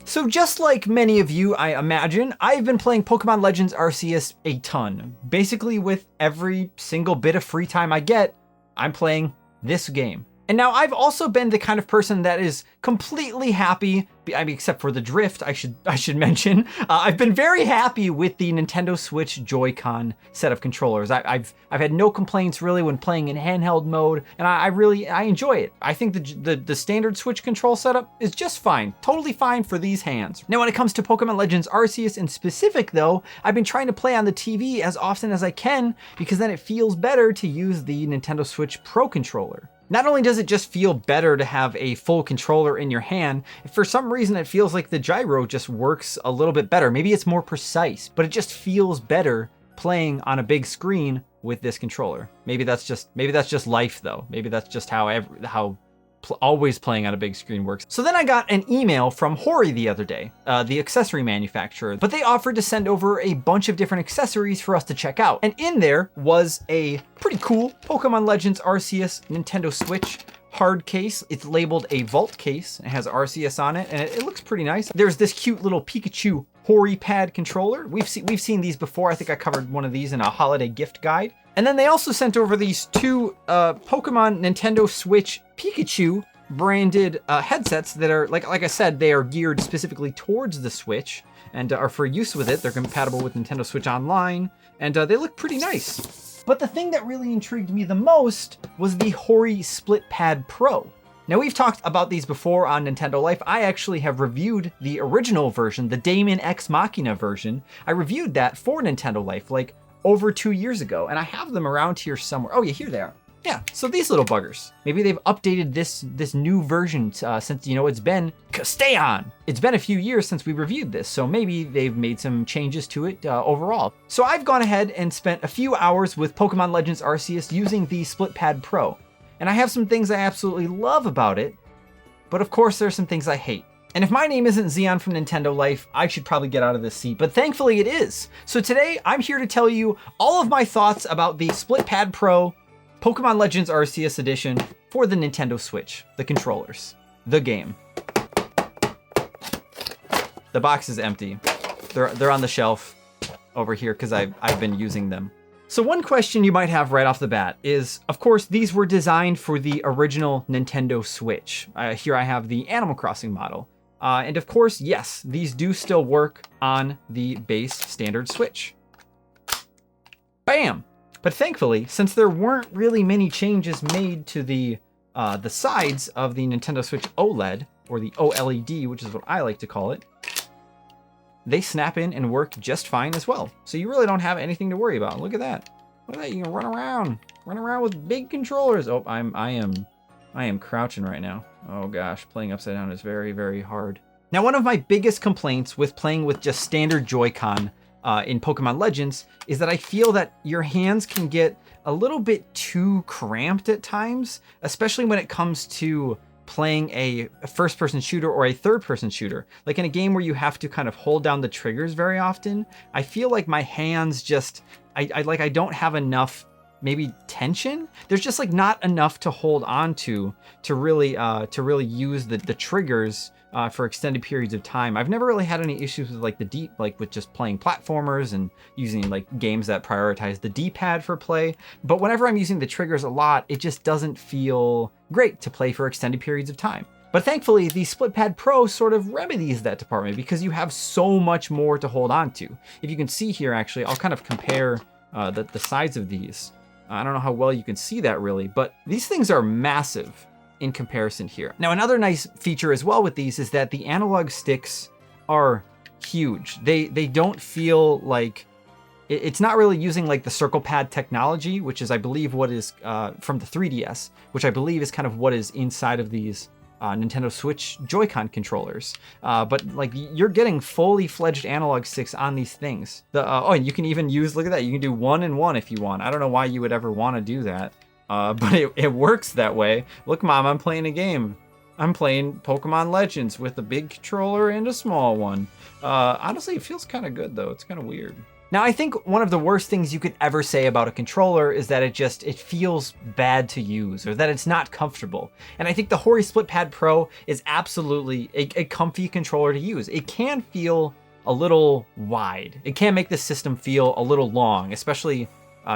So just like many of you, I imagine, I've been playing Pokemon Legends Arceus a ton. Basically with every single bit of free time I get, I'm playing this game. And now I've also been the kind of person that is completely happy, I mean, except for the drift, I should mention. I've been very happy with the Nintendo Switch Joy-Con set of controllers. I've had no complaints really when playing in handheld mode, and I really enjoy it. I think the standard Switch control setup is just fine, totally fine for these hands. Now when it comes to Pokemon Legends Arceus in specific though, I've been trying to play on the TV as often as I can because then it feels better to use the Nintendo Switch Pro controller. Not only does it just feel better to have a full controller in your hand, for some reason it feels like the gyro just works a little bit better. Maybe it's more precise, but it just feels better playing on a big screen with this controller. Maybe that's just life though. Maybe that's just how always playing on a big screen works. So then I got an email from Hori the other day, the accessory manufacturer, but they offered to send over a bunch of different accessories for us to check out. And in there was a pretty cool Pokemon Legends Arceus Nintendo Switch hard case. It's labeled a vault case. It has Arceus on it and it looks pretty nice. There's this cute little Pikachu Hori pad controller. We've seen these before. I think I covered one of these in a holiday gift guide. And then they also sent over these two Pokemon Nintendo Switch Pikachu branded headsets that are, like I said, they are geared specifically towards the Switch and are for use with it. They're compatible with Nintendo Switch Online, and they look pretty nice. But the thing that really intrigued me the most was the Hori Split Pad Pro. Now we've talked about these before on Nintendo Life. I actually have reviewed the original version, the Daemon Ex Machina version. I reviewed that for Nintendo Life like over 2 years ago, and I have them around here somewhere. Oh yeah, here they are. Yeah, so these little buggers. Maybe they've updated this new version since, it's been Castellan. It's been a few years since we reviewed this, so maybe they've made some changes to it overall. So I've gone ahead and spent a few hours with Pokemon Legends Arceus using the Split Pad Pro. And I have some things I absolutely love about it, but of course there's some things I hate. And if my name isn't Xeon from Nintendo Life, I should probably get out of this seat, but thankfully it is. So today I'm here to tell you all of my thoughts about the Split Pad Pro Pokemon Legends Arceus Edition for the Nintendo Switch, the controllers, the game. The box is empty. They're on the shelf over here because I've been using them. So one question you might have right off the bat is, of course, these were designed for the original Nintendo Switch. Here I have the Animal Crossing model. And of course, yes, these do still work on the base standard Switch. Bam! But thankfully, since there weren't really many changes made to the sides of the Nintendo Switch OLED, or the OLED, which is what I like to call it, they snap in and work just fine as well. So you really don't have anything to worry about. Look at that. Look at that, you can run around with big controllers. Oh, I am crouching right now. Oh gosh, playing upside down is very, very hard. Now, one of my biggest complaints with playing with just standard Joy-Con in Pokemon Legends is that I feel that your hands can get a little bit too cramped at times, especially when it comes to playing a first-person shooter or a third-person shooter. Like in a game where you have to kind of hold down the triggers very often, I feel like my hands just, I don't have enough maybe tension. There's just like not enough to hold on to really use the triggers for extended periods of time. I've never really had any issues with with just playing platformers and using like games that prioritize the D-pad for play. But whenever I'm using the triggers a lot, it just doesn't feel great to play for extended periods of time. But thankfully, the Split Pad Pro sort of remedies that department because you have so much more to hold on to. If you can see here, actually, I'll kind of compare the size of these. I don't know how well you can see that really, but these things are massive in comparison here. Now, another nice feature as well with these is that the analog sticks are huge. They don't feel like, it's not really using like the circle pad technology, which is, I believe, what is from the 3DS, which I believe is kind of what is inside of these Nintendo Switch Joy-Con controllers. But like you're getting fully fledged analog sticks on these things. Oh, and you can even use, look at that, you can do 1 and 1 if you want. I don't know why you would ever want to do that. But it works that way. Look, Mom, I'm playing a game. I'm playing Pokemon Legends with a big controller and a small one. Honestly, it feels kind of good, though. It's kind of weird. Now, I think one of the worst things you could ever say about a controller is that it feels bad to use, or that it's not comfortable. And I think the Hori Split Pad Pro is absolutely a comfy controller to use. It can feel a little wide. It can make the system feel a little long, especially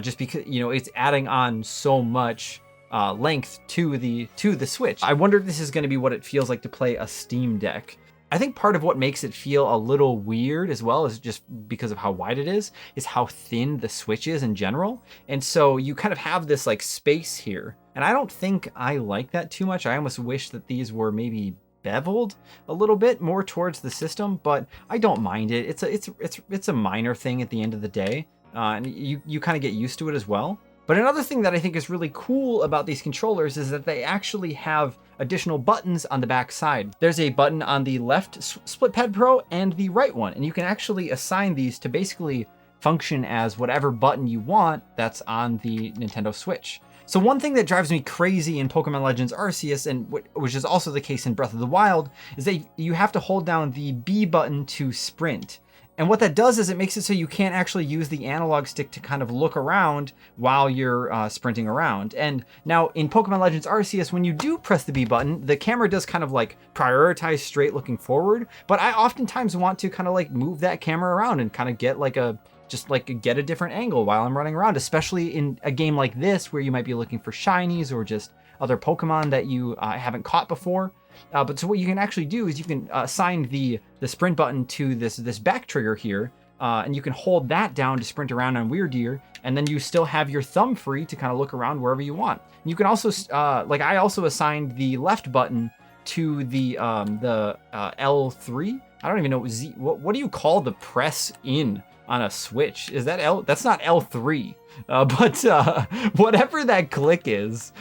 just because, you know, it's adding on so much length to the Switch. I wonder if this is going to be what it feels like to play a Steam Deck. I think part of what makes it feel a little weird as well, is just because of how wide it is how thin the Switch is in general. And so you kind of have this like space here. And I don't think I like that too much. I almost wish that these were maybe beveled a little bit more towards the system, but I don't mind it. It's a minor thing at the end of the day. And you kind of get used to it as well. But another thing that I think is really cool about these controllers is that they actually have additional buttons on the back side. There's a button on the left Split Pad Pro and the right one, and you can actually assign these to basically function as whatever button you want that's on the Nintendo Switch. So one thing that drives me crazy in Pokemon Legends Arceus, and which is also the case in Breath of the Wild, is that you have to hold down the B button to sprint. And what that does is it makes it so you can't actually use the analog stick to kind of look around while you're sprinting around. And now in Pokemon Legends Arceus, when you do press the B button, the camera does kind of like prioritize straight looking forward. But I oftentimes want to kind of like move that camera around and kind of get like get a different angle while I'm running around, especially in a game like this where you might be looking for shinies or just other Pokemon that you haven't caught before. But so what you can actually do is you can assign the sprint button to this back trigger here, and you can hold that down to sprint around on Weirdeer, and then you still have your thumb free to kind of look around wherever you want. You can also, I also assigned the left button to the L3. I don't even know what do you call the press in on a Switch? Is that L? That's not L3. But whatever that click is,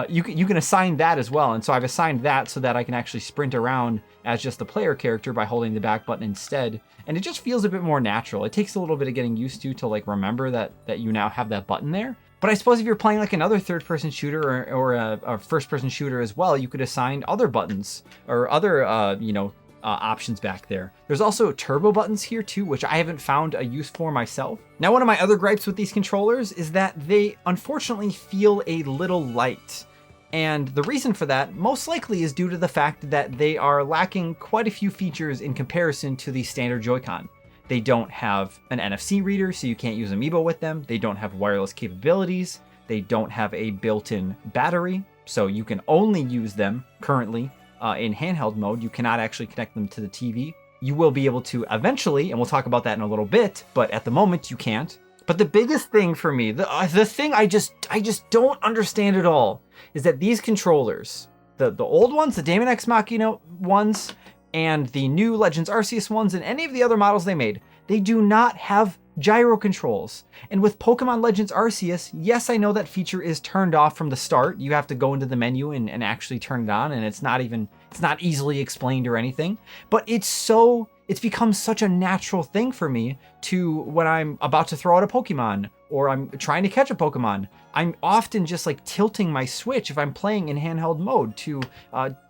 you can assign that as well. And so I've assigned that so that I can actually sprint around as just the player character by holding the back button instead. And it just feels a bit more natural. It takes a little bit of getting used to like remember that you now have that button there. But I suppose if you're playing like another third-person shooter or a first-person shooter as well, you could assign other buttons or other, options back there. There's also turbo buttons here too, which I haven't found a use for myself. Now, one of my other gripes with these controllers is that they unfortunately feel a little light. And the reason for that most likely is due to the fact that they are lacking quite a few features in comparison to the standard Joy-Con. They don't have an NFC reader, so you can't use Amiibo with them. They don't have wireless capabilities. They don't have a built-in battery, so you can only use them currently in handheld mode. You cannot actually connect them to the TV. You will be able to eventually, and we'll talk about that in a little bit, but at the moment you can't. But the biggest thing for me, the thing I just don't understand at all, is that these controllers, the old ones, the Daemon X Machina ones, and the new Legends Arceus ones, and any of the other models they made, they do not have gyro controls. And with Pokemon Legends Arceus, yes, I know that feature is turned off from the start. You have to go into the menu and actually turn it on, and it's not easily explained or anything. But it's become such a natural thing for me to, when I'm about to throw out a Pokemon or I'm trying to catch a Pokemon, I'm often just like tilting my Switch if I'm playing in handheld mode to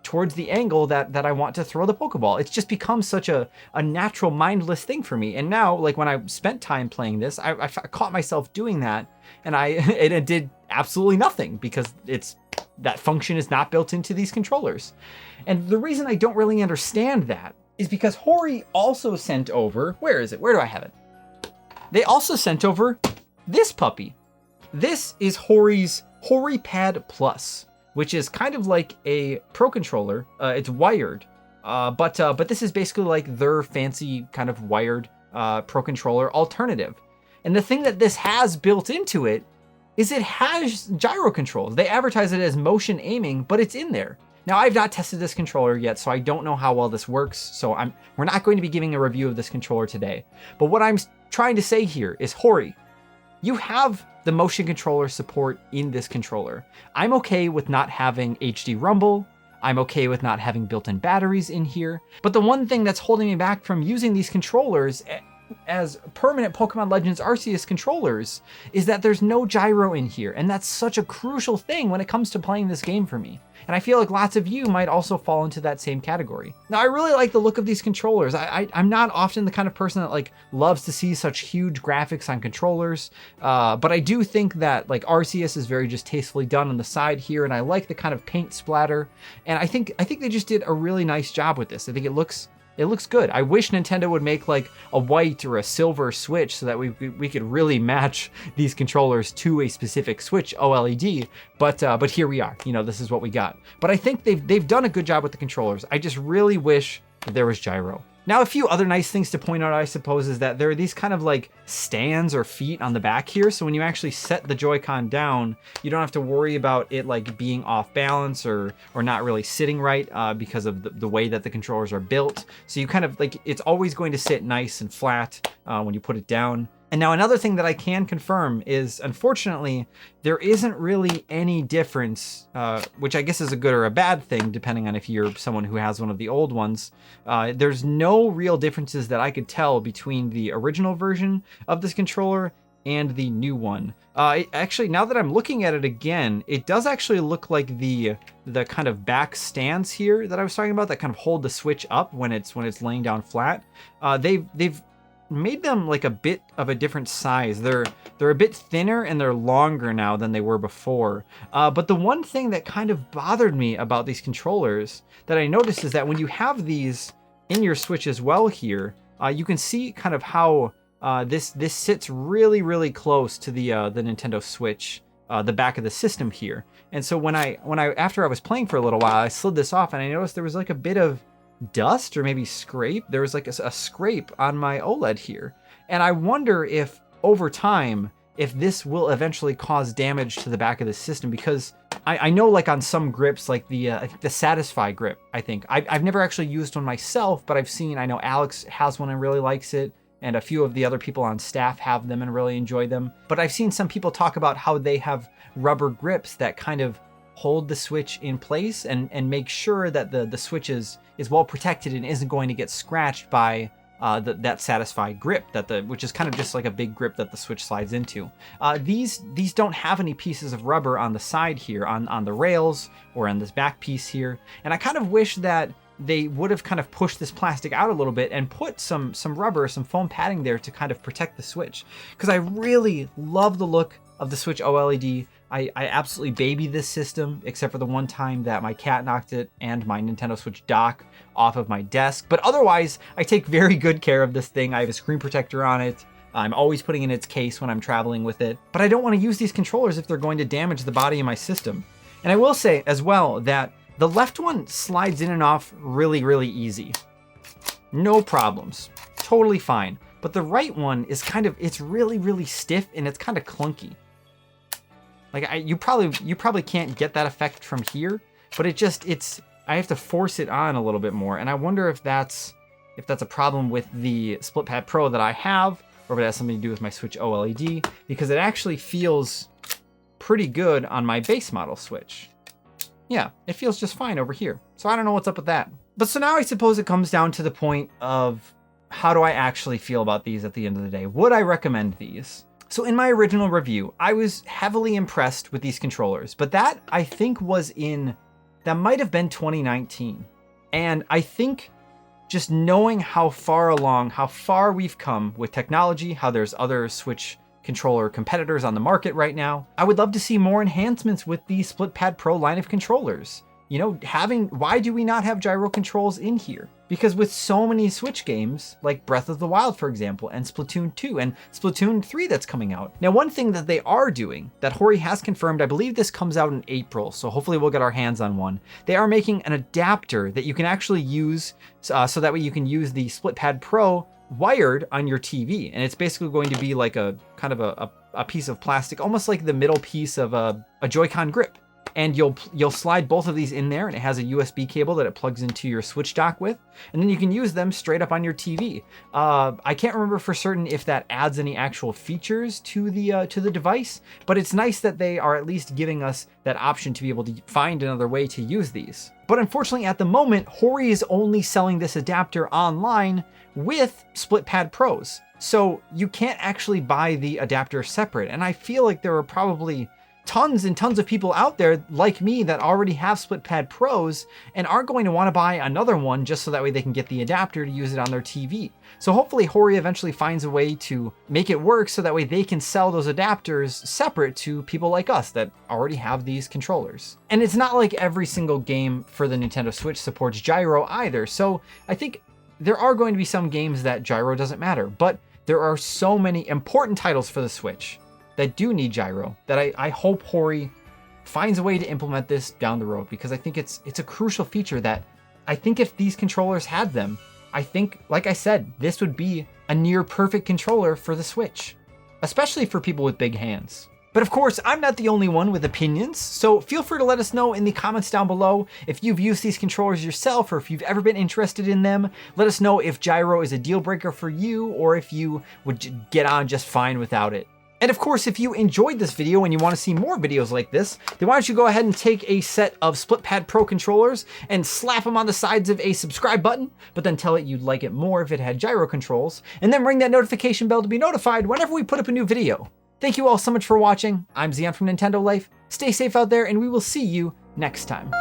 towards the angle that I want to throw the Pokeball. It's just become such a natural, mindless thing for me. And now, like when I spent time playing this, I caught myself doing that, and it did absolutely nothing because that function is not built into these controllers. And the reason I don't really understand that is because Hori also sent over, where is it? Where do I have it? They also sent over this puppy. This is Hori's Hori Pad Plus, which is kind of like a Pro controller. It's wired, but this is basically like their fancy kind of wired Pro controller alternative. And the thing that this has built into it is it has gyro controls. They advertise it as motion aiming, but it's in there. Now, I've not tested this controller yet, so I don't know how well this works. So we're not going to be giving a review of this controller today. But what I'm trying to say here is, Hori, you have the motion controller support in this controller. I'm okay with not having HD rumble. I'm okay with not having built-in batteries in here. But the one thing that's holding me back from using these controllers as permanent Pokemon Legends Arceus controllers is that there's no gyro in here. And that's such a crucial thing when it comes to playing this game for me. And I feel like lots of you might also fall into that same category. Now, I really like the look of these controllers. I'm not often the kind of person that like loves to see such huge graphics on controllers, but I do think that like Arceus is very just tastefully done on the side here, and I like the kind of paint splatter. And I think they just did a really nice job with this. I think it looks good. I wish Nintendo would make like a white or a silver Switch so that we could really match these controllers to a specific Switch OLED. But here we are. You know, this is what we got. But I think they've done a good job with the controllers. I just really wish that there was gyro. Now, a few other nice things to point out, I suppose, is that there are these kind of like stands or feet on the back here. So when you actually set the Joy-Con down, you don't have to worry about it like being off balance or not really sitting right because of the way that the controllers are built. So you kind of like, it's always going to sit nice and flat when you put it down. And now another thing that I can confirm is, unfortunately, there isn't really any difference, which I guess is a good or a bad thing, depending on if you're someone who has one of the old ones. There's no real differences that I could tell between the original version of this controller and the new one. Actually, now that I'm looking at it again, it does actually look like the kind of back stands here that I was talking about that kind of hold the Switch up when it's laying down flat. They've made them like a bit of a different size. They're a bit thinner and they're longer now than they were before. But the one thing that kind of bothered me about these controllers that I noticed is that when you have these in your Switch as well here, you can see kind of how this sits really, really close to the Nintendo Switch, the back of the system here. And so when I after I was playing for a little while, I slid this off and I noticed there was like a bit of dust or maybe scrape. There was like a scrape on my OLED here. And I wonder if over time, if this will eventually cause damage to the back of the system, because I know like on some grips, like I think the Satisfy grip, I've never actually used one myself, but I know Alex has one and really likes it. And a few of the other people on staff have them and really enjoy them. But I've seen some people talk about how they have rubber grips that kind of hold the Switch in place and make sure that the Switch is well protected and isn't going to get scratched by that Satisfy grip, which is kind of just like a big grip that the Switch slides into. These don't have any pieces of rubber on the side here, on the rails or on this back piece here. And I kind of wish that they would have kind of pushed this plastic out a little bit and put some rubber, some foam padding there to kind of protect the Switch. Because I really love the look of the Switch OLED. I absolutely baby this system, except for the one time that my cat knocked it and my Nintendo Switch dock off of my desk. But otherwise, I take very good care of this thing. I have a screen protector on it. I'm always putting it in its case when I'm traveling with it. But I don't want to use these controllers if they're going to damage the body of my system. And I will say as well that the left one slides in and off really, really easy. No problems. Totally fine. But the right one is it's really, really stiff and it's kind of clunky. Like you probably can't get that effect from here, but I have to force it on a little bit more. And I wonder if that's a problem with the Split Pad Pro that I have, or if it has something to do with my Switch OLED, because it actually feels pretty good on my base model Switch. Yeah, it feels just fine over here. So I don't know what's up with that. But so now I suppose it comes down to the point of how do I actually feel about these at the end of the day? Would I recommend these? So in my original review, I was heavily impressed with these controllers, but that I think that might have been 2019. And I think just knowing how far we've come with technology, how there's other Switch controller competitors on the market right now, I would love to see more enhancements with the Split Pad Pro line of controllers. You know, why do we not have gyro controls in here? Because with so many Switch games, like Breath of the Wild, for example, and Splatoon 2 and Splatoon 3 that's coming out. Now, one thing that they are doing, that Hori has confirmed, I believe this comes out in April, so hopefully we'll get our hands on one. They are making an adapter that you can actually use, so that way you can use the Split Pad Pro wired on your TV. And it's basically going to be like a kind of a piece of plastic, almost like the middle piece of a Joy-Con grip. And you'll slide both of these in there, and it has a USB cable that it plugs into your Switch dock with, and then you can use them straight up on your TV. I can't remember for certain if that adds any actual features to the device, but it's nice that they are at least giving us that option to be able to find another way to use these. But unfortunately, at the moment, Hori is only selling this adapter online with Split Pad Pros, so you can't actually buy the adapter separate. And I feel like there are probably tons and tons of people out there like me that already have split pad pros and aren't going to want to buy another one just so that way they can get the adapter to use it on their TV. So hopefully Hori eventually finds a way to make it work so that way they can sell those adapters separate to people like us that already have these controllers. And it's not like every single game for the Nintendo Switch supports gyro either. So I think there are going to be some games that gyro doesn't matter, but there are so many important titles for the Switch that do need gyro that I hope Hori finds a way to implement this down the road, because I think it's a crucial feature that I think if these controllers had them, I think, like I said, this would be a near perfect controller for the Switch, especially for people with big hands. But of course, I'm not the only one with opinions, so feel free to let us know in the comments down below if you've used these controllers yourself or if you've ever been interested in them. Let us know if gyro is a deal breaker for you or if you would get on just fine without it. And of course, if you enjoyed this video and you want to see more videos like this, then why don't you go ahead and take a set of Split Pad Pro controllers and slap them on the sides of a subscribe button, but then tell it you'd like it more if it had gyro controls, and then ring that notification bell to be notified whenever we put up a new video. Thank you all so much for watching. I'm Zion from Nintendo Life. Stay safe out there, and we will see you next time.